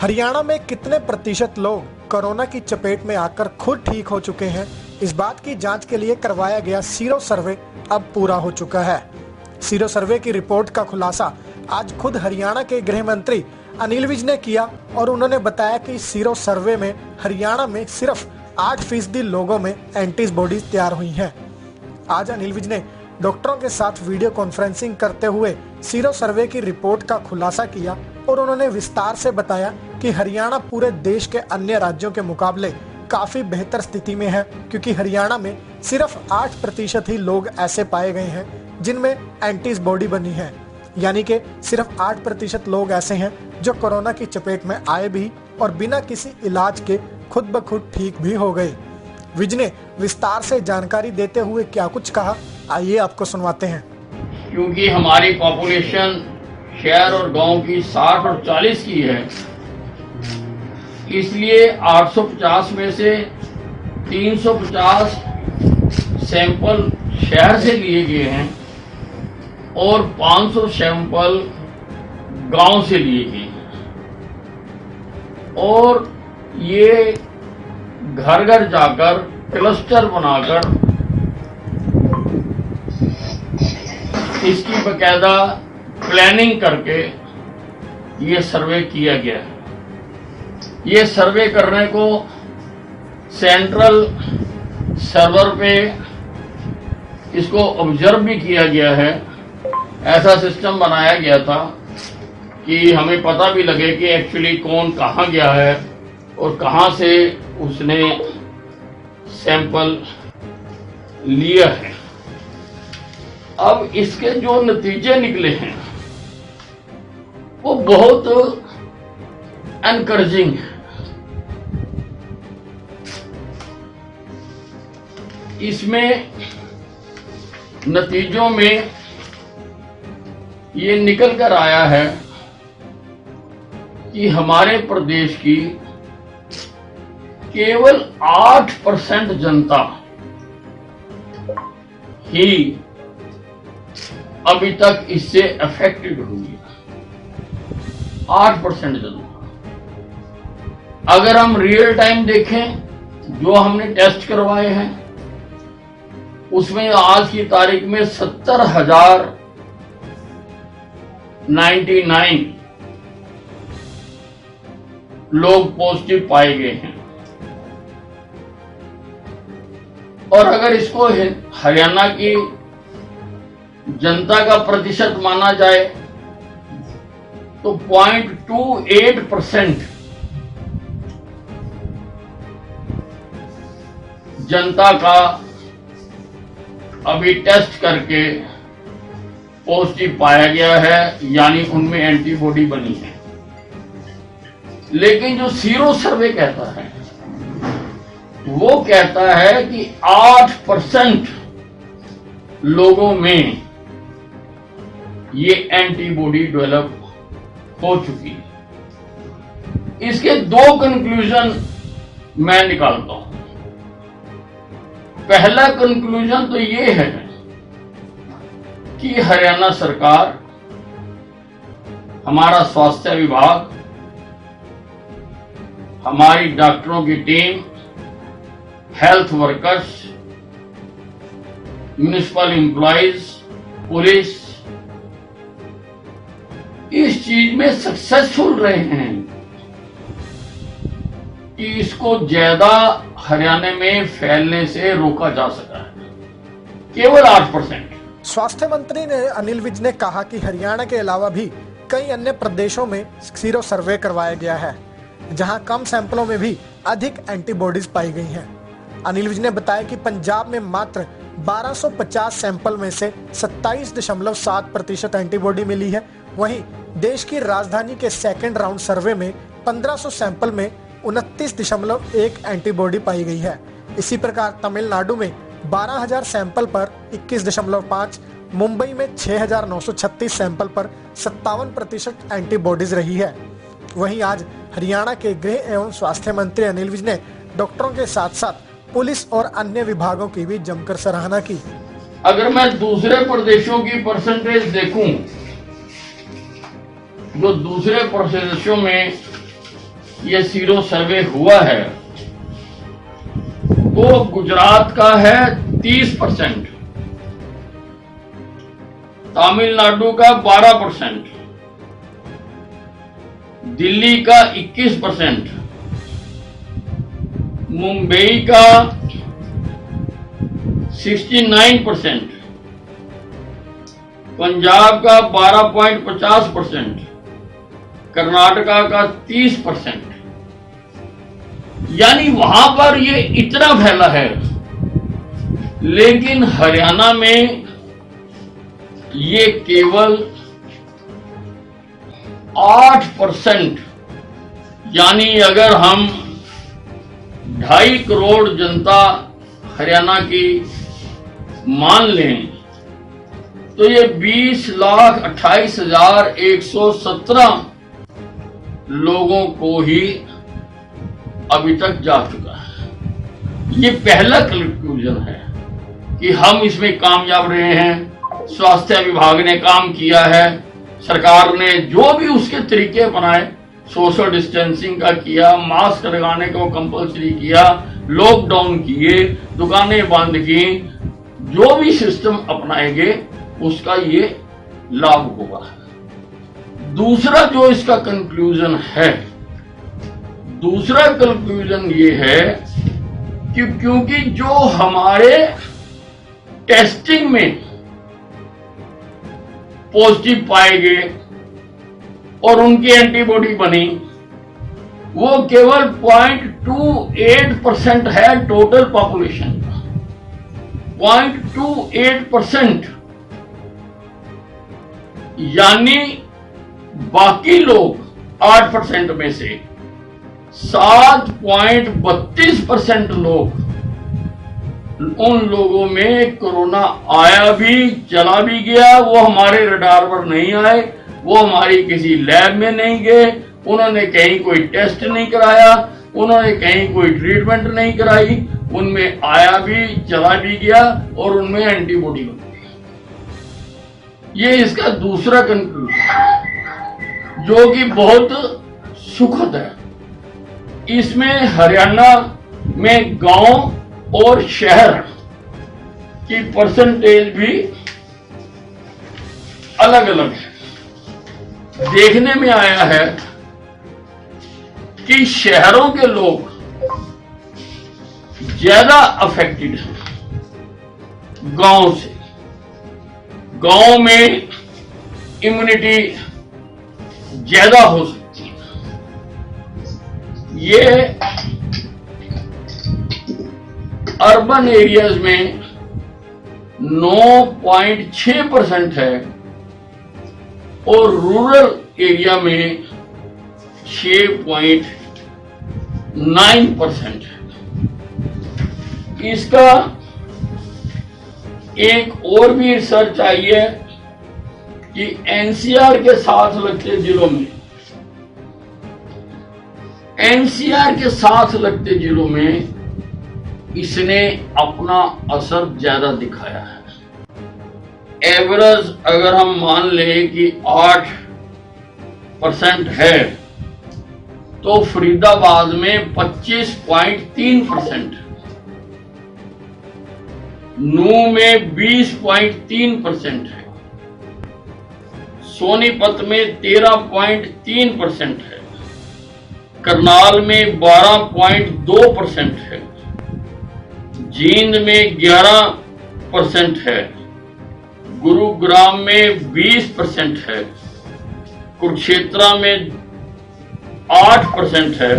हरियाणा में कितने प्रतिशत लोग कोरोना की चपेट में आकर खुद ठीक हो चुके हैं, इस बात की जांच के लिए करवाया गया सीरो सर्वे अब पूरा हो चुका है। सीरो सर्वे की रिपोर्ट का खुलासा आज खुद हरियाणा के गृह मंत्री अनिल विज ने किया और उन्होंने बताया कि सीरो सर्वे में हरियाणा में सिर्फ 8% लोगों में एंटीबॉडीज तैयार हुई हैं। आज अनिल विज ने डॉक्टरों के साथ वीडियो कॉन्फ्रेंसिंग करते हुए सीरो सर्वे की रिपोर्ट का खुलासा किया और उन्होंने विस्तार से बताया कि हरियाणा पूरे देश के अन्य राज्यों के मुकाबले काफी बेहतर स्थिति में है, क्योंकि हरियाणा में सिर्फ 8% ही लोग ऐसे पाए गए हैं जिनमें एंटीबॉडी बनी है। यानी कि सिर्फ 8% लोग ऐसे हैं जो कोरोना की चपेट में आए भी और बिना किसी इलाज के खुद ब खुद ठीक भी हो गए। विज ने विस्तार से जानकारी देते हुए क्या कुछ कहा, आइए आपको सुनवाते हैं। क्योंकि हमारी पॉपुलेशन शहर और गांव की 60 और 40 की है, इसलिए 850 में से 350 सैंपल शहर से लिए गए हैं और 500 सैंपल गांव से लिए गए हैं और ये घर घर जाकर क्लस्टर बनाकर इसकी बकायदा प्लानिंग करके ये सर्वे किया गया है। ये सर्वे करने को सेंट्रल सर्वर पे इसको ऑब्जर्व भी किया गया है। ऐसा सिस्टम बनाया गया था कि हमें पता भी लगे कि एक्चुअली कौन कहाँ गया है और कहाँ से उसने सैंपल लिया है। अब इसके जो नतीजे निकले हैं वो बहुत एनकरेजिंग है। इसमें नतीजों में ये निकल कर आया है कि हमारे प्रदेश की केवल 8% जनता ही अभी तक इससे अफेक्टेड हुई है। 8% जनता। अगर हम रियल टाइम देखें जो हमने टेस्ट करवाए हैं उसमें आज की तारीख में 70,099 लोग पॉजिटिव पाए गए हैं। और अगर इसको हरियाणा की जनता का प्रतिशत माना जाए तो 0.28% जनता का अभी टेस्ट करके पॉजिटिव पाया गया है, यानी उनमें एंटीबॉडी बनी है। लेकिन जो सीरो सर्वे कहता है वो कहता है कि 8% लोगों में ये एंटीबॉडी डेवलप हो चुकी है। इसके दो कंक्लूजन मैं निकालता हूं। पहला कंक्लूजन तो ये है कि हरियाणा सरकार, हमारा स्वास्थ्य विभाग, हमारी डॉक्टरों की team, health workers, municipal employees, police इस चीज में सक्सेसफुल रहे हैं कि इसको ज्यादा हरियाणा में फैलने से रोका जा सका है। केवल 8%। स्वास्थ्य मंत्री ने अनिल विज ने कहा कि हरियाणा के अलावा भी कई अन्य प्रदेशों में सीरो सर्वे करवाया गया है, जहां कम सैंपलों में भी अधिक एंटीबॉडीज पाई गई हैं। अनिल विज ने बताया कि पंजाब में मात्र 1250 सैंपल में से 27.7% एंटीबॉडी मिली है। वहीं देश की राजधानी के सेकेंड राउंड सर्वे में 1500 सैंपल में 29.1 एंटीबॉडी पाई गई है। इसी प्रकार तमिलनाडु में 12,000 सैंपल पर 21.5, मुंबई में 6,936 सैंपल पर 57% एंटीबॉडीज रही है। वहीं आज हरियाणा के गृह एवं स्वास्थ्य मंत्री अनिल विज ने डॉक्टरों के साथ साथ पुलिस और अन्य विभागों की भी जमकर सराहना की। अगर मैं दूसरे प्रदेशों की परसेंटेज देखूं, जो दूसरे प्रदेशों में ये सीरो सर्वे हुआ है तो गुजरात का है 30%, तमिलनाडु का 12%, दिल्ली का 21%, मुंबई का 69%, पंजाब का 12.50%, कर्नाटका का 30%। यानी वहां पर ये इतना फैला है, लेकिन हरियाणा में ये केवल 8%। यानी अगर हम 2.5 करोड़ जनता हरियाणा की मान लें तो ये 20,28,117 लोगों को ही अभी तक जा चुका है। ये पहला कंक्लूजन है कि हम इसमें कामयाब रहे हैं। स्वास्थ्य विभाग ने काम किया है, सरकार ने जो भी उसके तरीके बनाए, सोशल डिस्टेंसिंग का किया, मास्क लगाने को कंपलसरी किया, लॉकडाउन किए, दुकानें बंद की, जो भी सिस्टम अपनाएंगे उसका ये लाभ होगा। दूसरा जो इसका कंक्लूजन है, दूसरा कंक्लूजन ये है कि क्योंकि जो हमारे टेस्टिंग में पॉजिटिव पाए गए और उनकी एंटीबॉडी बनी, वो केवल 0.28% है टोटल पॉपुलेशन का। 0.28%। यानी बाकी लोग 8% में से 7.32% लोग, उन लोगों में कोरोना आया भी, चला भी गया। वो हमारे रडार पर नहीं आए, वो हमारी किसी लैब में नहीं गए, उन्होंने कहीं कोई टेस्ट नहीं कराया, उन्होंने कहीं कोई ट्रीटमेंट नहीं कराई, उनमें आया भी, चला भी गया और उनमें एंटीबॉडी बन गई। ये इसका दूसरा कंक्लूजन जो कि बहुत सुखद है। इसमें हरियाणा में गांव और शहर की परसेंटेज भी अलग अलग है। देखने में आया है कि शहरों के लोग ज्यादा अफेक्टेड हैं गांव से। गांव में इम्यूनिटी ज्यादा हो सकती है। ये अर्बन एरियाज में 9.6% है और रूरल एरिया में 6.9% है। इसका एक और भी रिसर्च आई है कि एनसीआर के साथ लगते जिलों में, एनसीआर के साथ लगते जिलों में इसने अपना असर ज्यादा दिखाया है। एवरेज अगर हम मान लें कि 8% है तो फरीदाबाद में 25.3%, नूह में 20.3% है, सोनीपत में 13.3% है, करनाल में 12.2% है, जींद में 11% है, गुरुग्राम में 20% है, कुरुक्षेत्र में 8% है,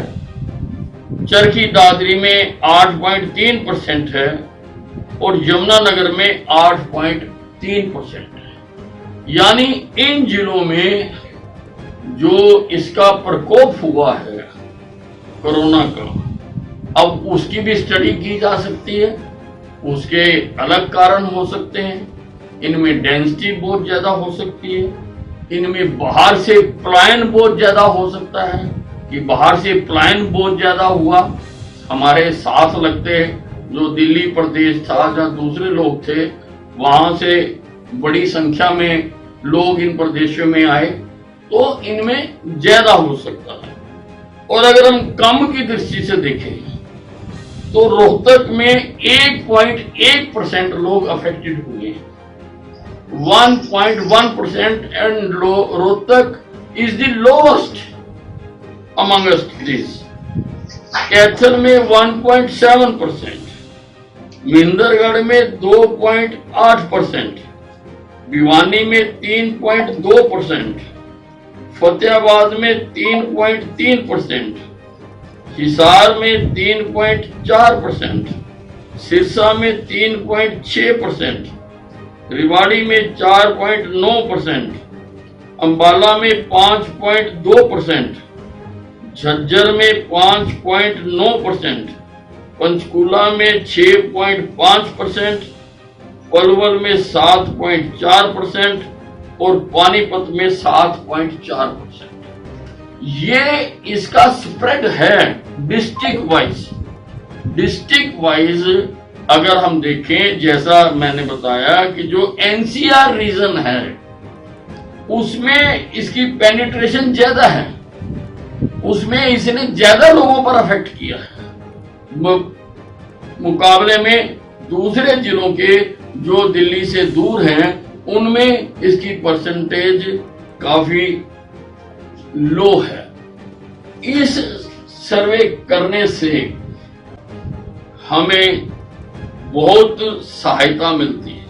चरखी दादरी में 8.3% है और यमुनानगर में 8.3% है। यानी इन जिलों में जो इसका प्रकोप हुआ है कोरोना का, अब उसकी भी स्टडी की जा सकती है। उसके अलग कारण हो सकते हैं, इनमें डेंसिटी बहुत ज्यादा हो सकती है, इनमें बाहर से पलायन बहुत ज्यादा हो सकता है कि बाहर से पलायन बहुत ज्यादा हुआ। हमारे साथ लगते जो दिल्ली प्रदेश था, जहाँ दूसरे लोग थे, वहां से बड़ी संख्या में लोग इन प्रदेशों में आए, तो इनमें ज्यादा हो सकता है। और अगर हम कम की दृष्टि से देखें तो रोहतक में 1.1% लोग अफेक्टेड हुए हैं, 1.1%, and Rohtak is the lowest amongst this. Kaithal में 1.7%, महेंद्रगढ़ में 2.8%, भिवानी में 3.2%, फतेहाबाद में 3.3%, हिसार में 3.4%, सिरसा में 3.6%, रेवाड़ी में 4.9%, अंबाला में 5.2%, झज्जर में 5.9%, पंचकूला में 6.5%, पलवल में 7.4% और पानीपत में 7.4%। ये इसका स्प्रेड है डिस्ट्रिक्ट वाइज। अगर हम देखें, जैसा मैंने बताया कि जो एनसीआर रीजन है उसमें इसकी पेनिट्रेशन ज्यादा है, उसमें इसने ज्यादा लोगों पर अफेक्ट किया है मुकाबले में दूसरे जिलों के जो दिल्ली से दूर हैं उनमें इसकी परसेंटेज काफी लो है। इस सर्वे करने से हमें बहुत सहायता मिलती है।